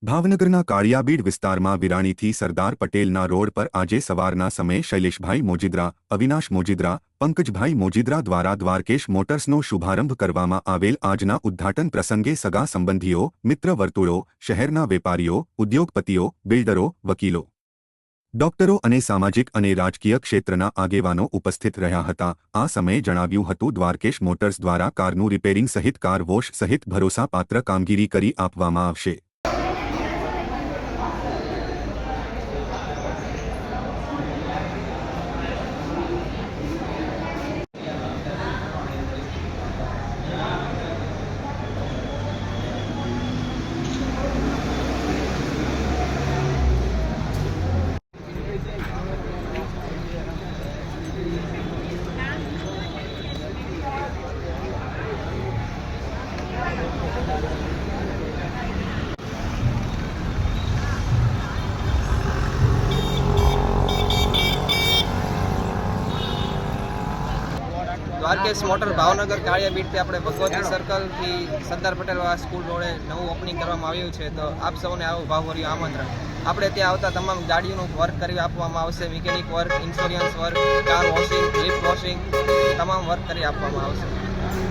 ભાવનગરના કાળિયાબીડ વિસ્તારમાં વિરાણીથી સરદાર પટેલના રોડ પર આજે સવારના સમયે શૈલેષભાઈ મોજીદ્રા, અવિનાશ મોજીદ્રા, પંકજભાઈ મોજીદ્રા દ્વારા દ્વારકેશ મોટર્સનો શુભારંભ કરવામાં આવેલ આજના ઉદ્ઘાટન પ્રસંગે સગા સંબંધીઓ, મિત્ર વર્તુળો, શહેરના વેપારીઓ, ઉદ્યોગપતિઓ, બિલ્ડરો, વકીલો, ડોક્ટરો અને સામાજિક અને રાજકીય ક્ષેત્રના આગેવાનો ઉપસ્થિત રહ્યા હતા। આ સમયે જણાવ્યું હતું દ્વારકેશ મોટર્સ દ્વારા કારનું રિપેરિંગ સહિત કાર વોશ સહિત ભરોસાપાત્ર કામગીરી કરી આપવામાં આવશે। દ્વારકેશ મોટર ભાવનગર કાળિયાબીડથી આપણે ભગવતી સર્કલથી સરદાર પટેલ સ્કૂલ રોડે નવું ઓપનિંગ કરવામાં આવ્યું છે। તો આપ સૌને આવું ભાવભર્યું આમંત્રણ। આપણે ત્યાં આવતા તમામ ગાડીઓનું વર્ક કરી આપવામાં આવશે, mechanic work, insurance work, car washing, lift washing, તમામ વર્ક કરી આપવામાં આવશે।